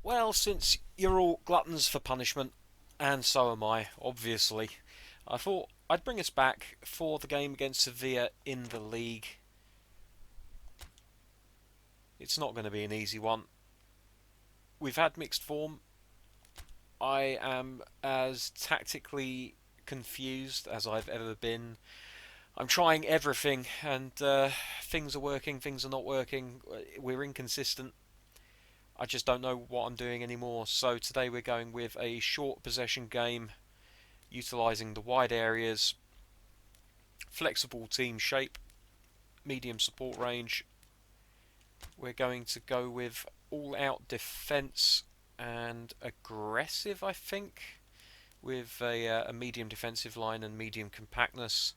Well, since you're all gluttons for punishment, and so am I, obviously, I thought I'd bring us back for the game against Sevilla in the league. It's not going to be an easy one. We've had mixed form. I am as tactically confused as I've ever been. I'm trying everything, and things are working, things are not working. We're inconsistent. I just don't know what I'm doing anymore. So today we're going with a short possession game, utilising the wide areas, flexible team shape, medium support range. We're going to go with all-out defence and aggressive, I think, with a medium defensive line and medium compactness.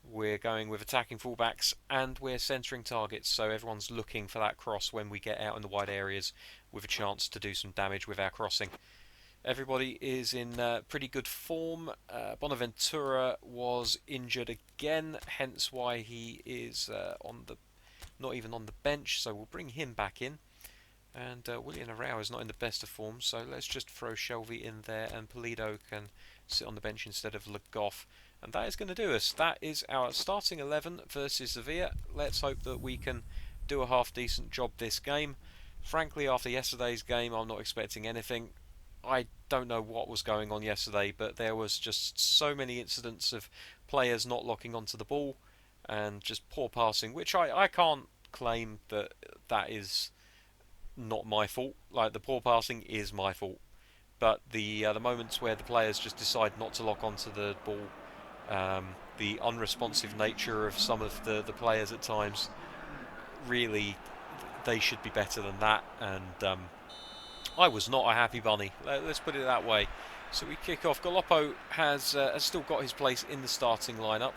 We're going with attacking fullbacks and we're centering targets, so everyone's looking for that cross when we get out in the wide areas with a chance to do some damage with our crossing. Everybody is in pretty good form. Bonaventura was injured again, hence why he is not even on the bench, so we'll bring him back in. And William Arao is not in the best of form, so let's just throw Shelby in there, and Polido can sit on the bench instead of Le Goff. And that is going to do us. That is our starting 11 versus Sevilla. Let's hope that we can do a half-decent job this game. Frankly, after yesterday's game, I'm not expecting anything. I don't know what was going on yesterday, but there was just so many incidents of players not locking onto the ball and just poor passing, which I can't claim that is not my fault. Like, the poor passing is my fault, but the moments where the players just decide not to lock onto the ball, the unresponsive nature of some of the players at times, really they should be better than that. And I was not a happy bunny. Let's put it that way. So we kick off. Galoppo has still got his place in the starting lineup,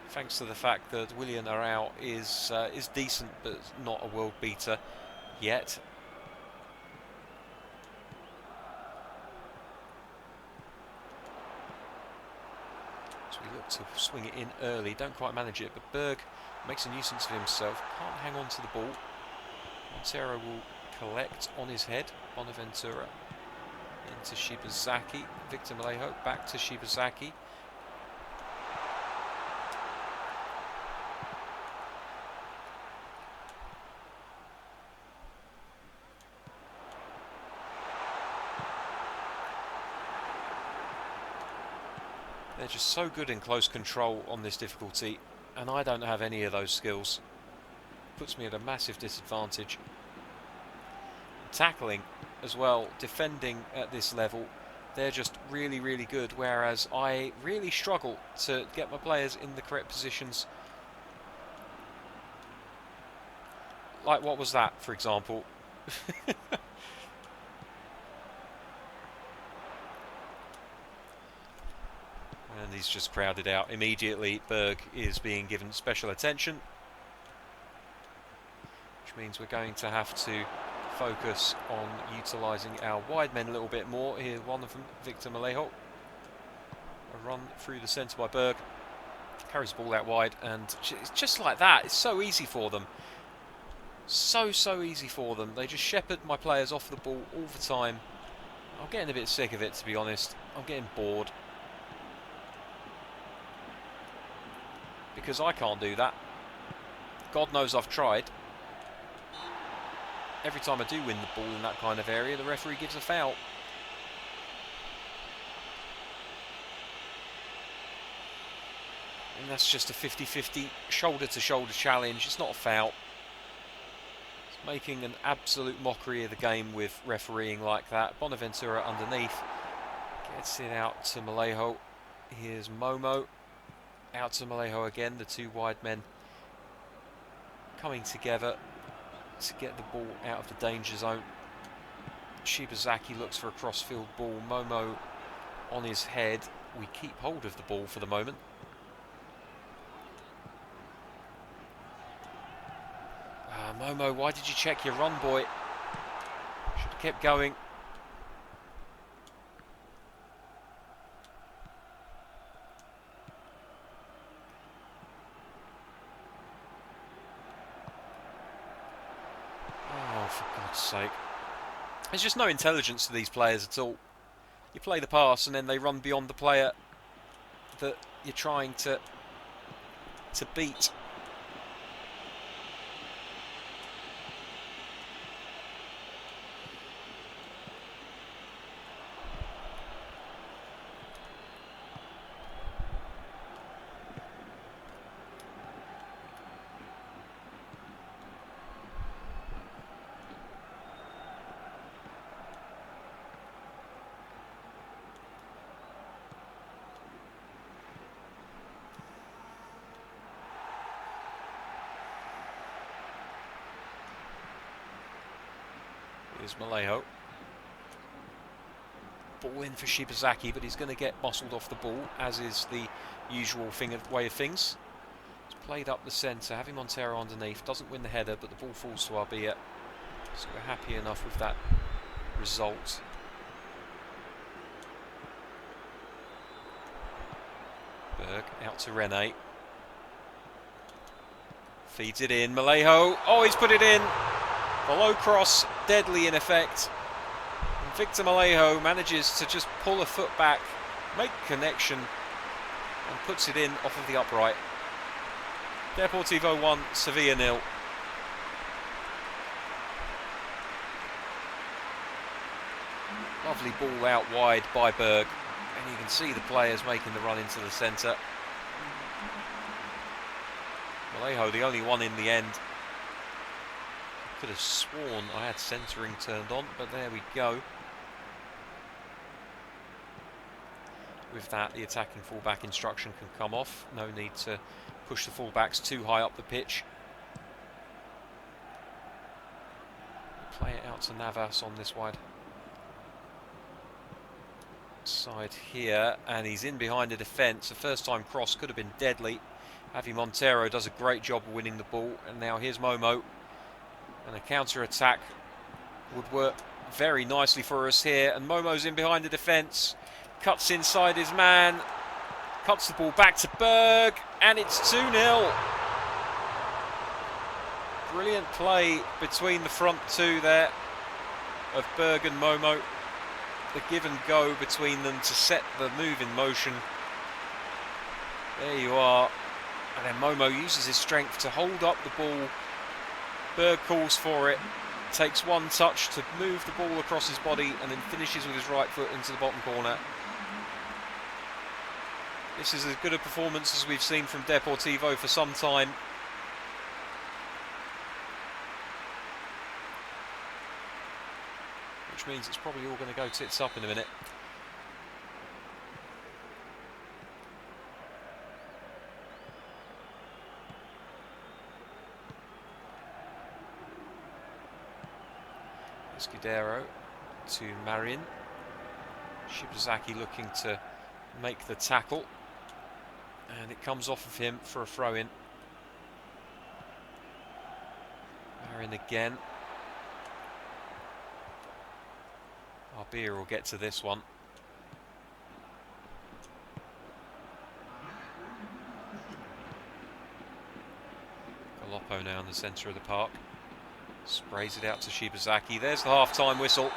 thanks to the fact that William Arao is decent but not a world beater yet. So we look to swing it in early. Don't quite manage it, but Berg makes a nuisance of himself. Can't hang on to the ball. Montero will collect on his head. Bonaventura into Shibazaki. Victor Malejo back to Shibazaki. They're just so good in close control on this difficulty, and I don't have any of those skills. Puts me at a massive disadvantage. Tackling as well, defending at this level, they're just really, really good, whereas I really struggle to get my players in the correct positions. Like, what was that, for example? And he's just crowded out immediately. Berg is being given special attention, which means we're going to have to focus on utilising our wide men a little bit more. Here, one of them, Victor Malejo. A run through the centre by Berg. Carries the ball out wide, and it's just like that. It's so easy for them. So easy for them. They just shepherd my players off the ball all the time. I'm getting a bit sick of it, to be honest. I'm getting bored. Because I can't do that. God knows I've tried. Every time I do win the ball in that kind of area, the referee gives a foul. And that's just a 50-50 shoulder-to-shoulder challenge. It's not a foul. It's making an absolute mockery of the game with refereeing like that. Bonaventura underneath. Gets it out to Malejo. Here's Momo. Out to Malejo again. The two wide men coming together to get the ball out of the danger zone. Shibazaki looks for a cross-field ball. Momo on his head. We keep hold of the ball for the moment. Momo, why did you check your run, boy? Should have kept going. Oh, for God's sake. There's just no intelligence to these players at all. You play the pass and then they run beyond the player that you're trying to beat. Here's Malejo. Ball in for Shibazaki, but he's going to get muscled off the ball, as is the usual way of things. It's played up the centre, having Montero underneath. Doesn't win the header, but the ball falls to Arbia. So we're happy enough with that result. Berg out to Rene. Feeds it in. Malejo. Oh, he's put it in. The low cross, deadly in effect. And Victor Malejo manages to just pull a foot back, make connection, and puts it in off of the upright. Deportivo 1, Sevilla 0. Lovely ball out wide by Berg. And you can see the players making the run into the centre. Malejo, the only one in the end. Could have sworn I had centering turned on, but there we go. With that, the attacking fullback instruction can come off. No need to push the fullbacks too high up the pitch. Play it out to Navas on this wide side here, and he's in behind the defence. The first time cross could have been deadly. Javi Montero does a great job of winning the ball, and now here's Momo. And a counter-attack would work very nicely for us here. And Momo's in behind the defence. Cuts inside his man. Cuts the ball back to Berg. And it's 2-0. Brilliant play between the front two there of Berg and Momo. The give and go between them to set the move in motion. There you are. And then Momo uses his strength to hold up the ball. Berg calls for it, takes one touch to move the ball across his body and then finishes with his right foot into the bottom corner. This is as good a performance as we've seen from Deportivo for some time. Which means it's probably all going to go tits up in a minute. Escudero to Marin. Shibazaki looking to make the tackle, and it comes off of him for a throw-in. Marin again. Arbia will get to this one. Galoppo now in the centre of the park. Sprays it out to Shibazaki. There's the half-time whistle.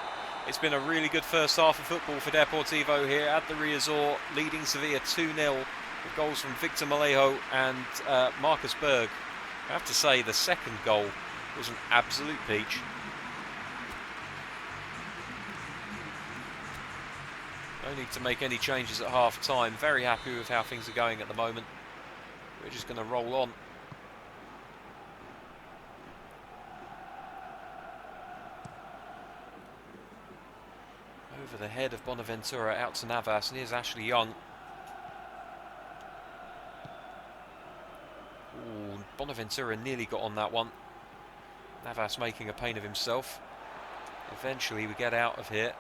It's been a really good first half of football for Deportivo here at the Riazor, leading Sevilla 2-0 with goals from Victor Malejo and Marcus Berg. I have to say the second goal was an absolute peach. No need to make any changes at half-time. Very happy with how things are going at the moment. We're just going to roll on. Over the head of Bonaventura out to Navas, and here's Ashley Young. Ooh, Bonaventura nearly got on that one. Navas making a pain of himself. Eventually we get out of here.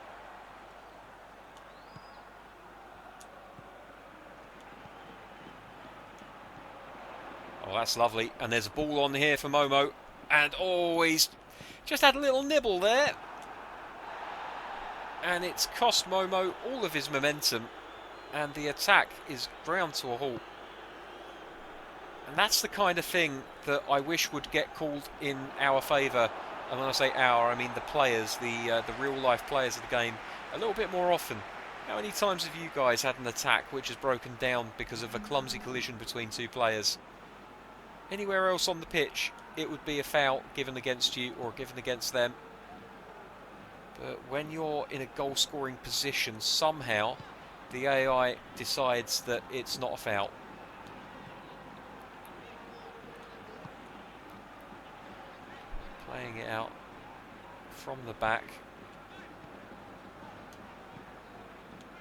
Oh, that's lovely. And there's a ball on here for Momo. And oh, he's just had a little nibble there. And it's cost Momo all of his momentum. And the attack is ground to a halt. And that's the kind of thing that I wish would get called in our favour and when I say our, I mean the players, the real-life players of the game, a little bit more often. How many times have you guys had an attack which has broken down because of a clumsy collision between two players? Anywhere else on the pitch, it would be a foul given against you or given against them. But when you're in a goal-scoring position, somehow the AI decides that it's not a foul. Playing it out from the back.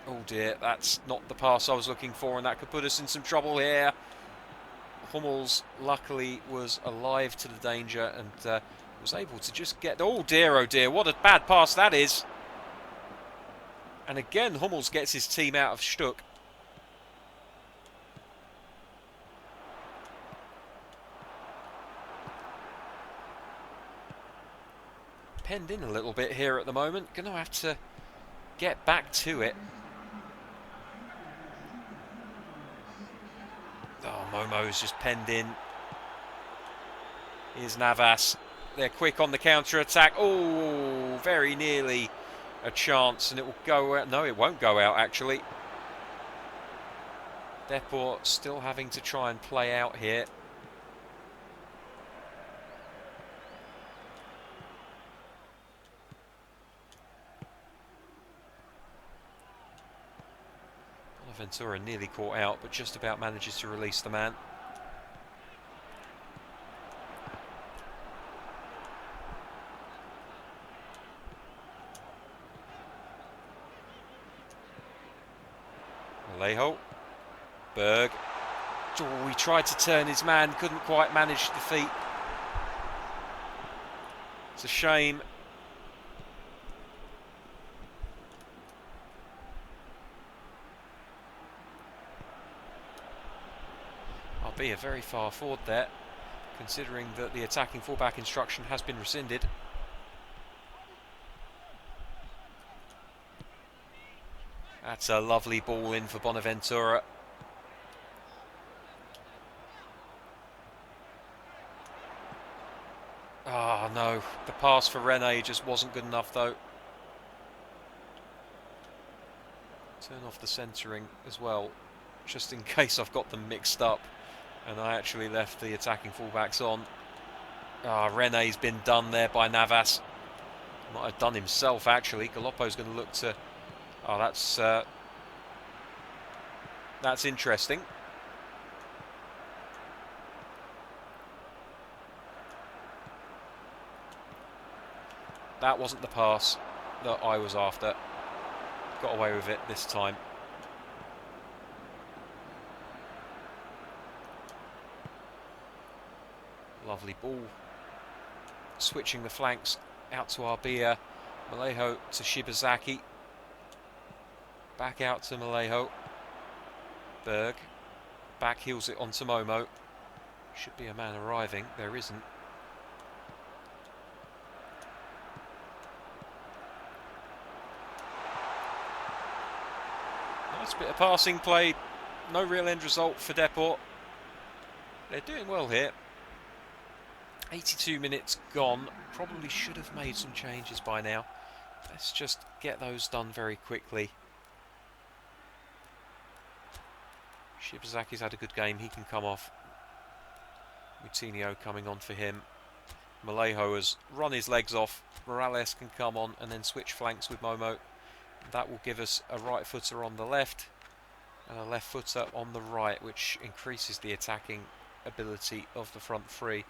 Oh dear, that's not the pass I was looking for, and that could put us in some trouble here. Hummels luckily was alive to the danger and was able to just get... oh dear, what a bad pass that is. And again, Hummels gets his team out of shtuck. Penned in a little bit here at the moment. Going to have to get back to it. Oh, Momo's just penned in. Here's Navas. They're quick on the counter-attack. Oh, very nearly a chance, and it will go out. No, it won't go out, actually. Deport still having to try and play out here. Ventura nearly caught out, but just about manages to release the man. Alejo. Berg. Oh, he tried to turn his man, couldn't quite manage the feet. It's a shame. Be very far forward there, considering that the attacking fullback instruction has been rescinded. That's a lovely ball in for Bonaventura. Ah, no, the pass for Rene just wasn't good enough though. Turn off the centering as well, just in case I've got them mixed up. And I actually left the attacking fullbacks on. Ah, Rene's been done there by Navas. Might have done himself, actually. Galoppo's going to look to... oh, that's interesting. That wasn't the pass that I was after. Got away with it this time. Lovely ball. Switching the flanks out to Arbia. Malejo to Shibazaki. Back out to Malejo. Berg. Back heels it onto Momo. Should be a man arriving. There isn't. Nice bit of passing play. No real end result for Deport. They're doing well here. 82 minutes gone. Probably should have made some changes by now. Let's just get those done very quickly. Shibazaki's had a good game. He can come off. Moutinho coming on for him. Malejo has run his legs off. Morales can come on and then switch flanks with Momo. That will give us a right footer on the left and a left footer on the right, which increases the attacking ability of the front three.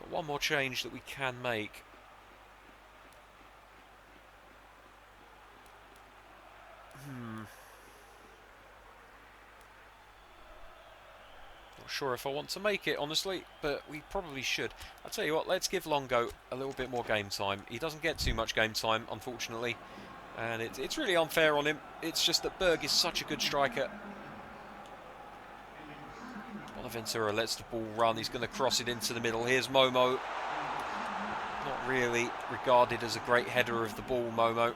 But one more change that we can make. Not sure if I want to make it, honestly, but we probably should. I'll tell you what, let's give Longo a little bit more game time. He doesn't get too much game time, unfortunately, and it's really unfair on him. It's just that Berg is such a good striker. Bonaventura lets the ball run. He's going to cross it into the middle. Here's Momo. Not really regarded as a great header of the ball, Momo.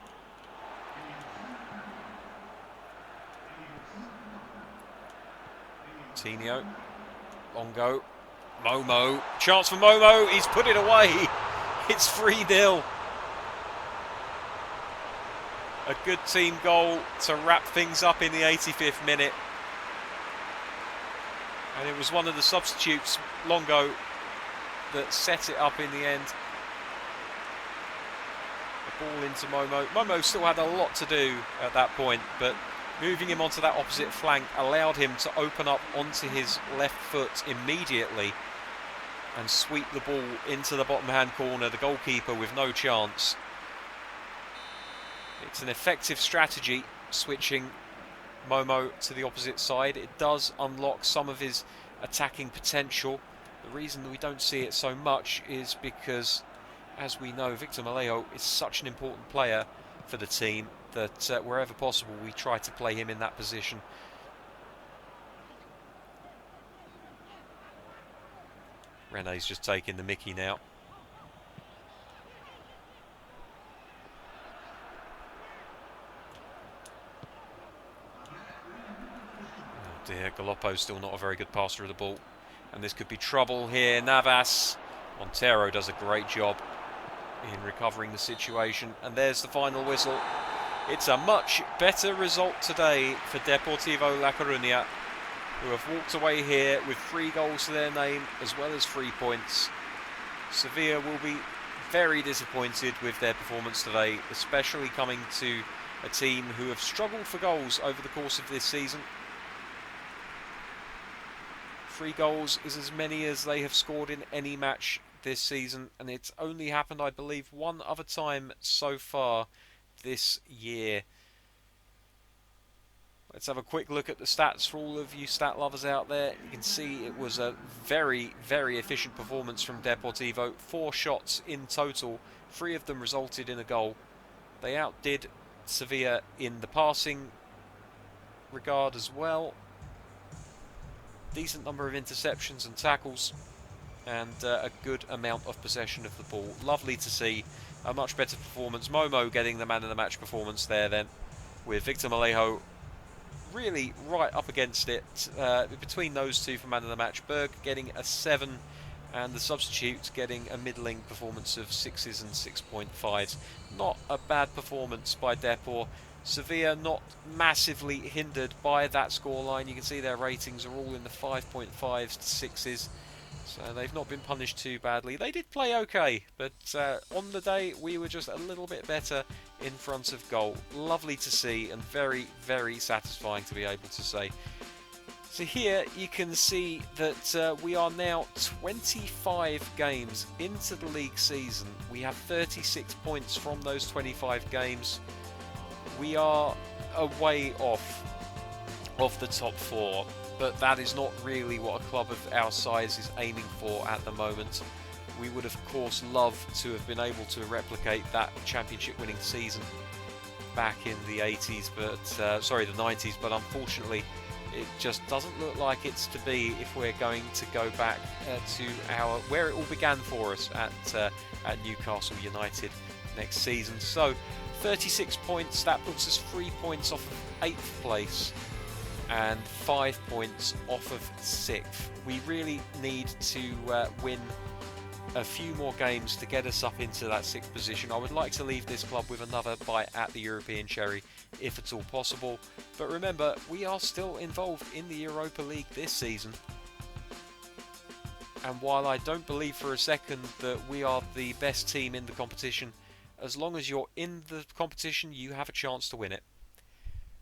Tinio. Longo. Momo. Chance for Momo. He's put it away. It's 3-0. A good team goal to wrap things up in the 85th minute. And it was one of the substitutes, Longo, that set it up in the end. The ball into Momo. Momo still had a lot to do at that point, but moving him onto that opposite flank allowed him to open up onto his left foot immediately and sweep the ball into the bottom hand corner, the goalkeeper with no chance. It's an effective strategy, switching Momo to the opposite side. It does unlock some of his attacking potential. The reason that we don't see it so much is because, as we know, Victor Maleo is such an important player for the team that wherever possible we try to play him in that position. Rene's just taking the mickey now. Oh dear, Galoppo's still not a very good passer of the ball. And this could be trouble here. Navas. Montero does a great job in recovering the situation. And there's the final whistle. It's a much better result today for Deportivo La Coruna, who have walked away here with 3 goals to their name as well as 3 points. Sevilla will be very disappointed with their performance today, especially coming to a team who have struggled for goals over the course of this season. 3 goals is as many as they have scored in any match this season, and it's only happened, I believe, one other time so far this year. Let's have a quick look at the stats for all of you stat lovers out there. You can see it was a very, very efficient performance from Deportivo. 4 shots in total, 3 of them resulted in a goal. They outdid Sevilla in the passing regard as well. Decent number of interceptions and tackles, and a good amount of possession of the ball. Lovely to see a much better performance. Momo getting the man of the match performance there then, with Victor Malejo really right up against it. Between those two for man of the match, Berg getting a 7 and the substitutes getting a middling performance of 6s and 6.5s. Not a bad performance by Depor. Sevilla not massively hindered by that scoreline. You can see their ratings are all in the 5.5s to 6s. So they've not been punished too badly. They did play okay, but on the day we were just a little bit better in front of goal. Lovely to see and very, very satisfying to be able to say. So here you can see that we are now 25 games into the league season. We have 36 points from those 25 games. We are a way off of the top 4. But that is not really what a club of our size is aiming for at the moment. We would of course love to have been able to replicate that championship winning season back in the 80s, but the 90s, but unfortunately it just doesn't look like it's to be if we're going to go back to where it all began for us at Newcastle United next season. So 36 points, that puts us 3 points off of 8th place and 5 points off of 6th. We really need to win a few more games to get us up into that 6th position. I would like to leave this club with another bite at the European cherry, if at all possible. But remember, we are still involved in the Europa League this season. And while I don't believe for a second that we are the best team in the competition, as long as you're in the competition, you have a chance to win it.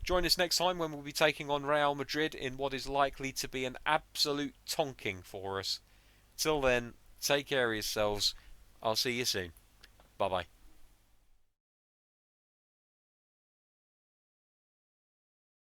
Join us next time when we'll be taking on Real Madrid in what is likely to be an absolute tonking for us. Till then, take care of yourselves. I'll see you soon. Bye bye.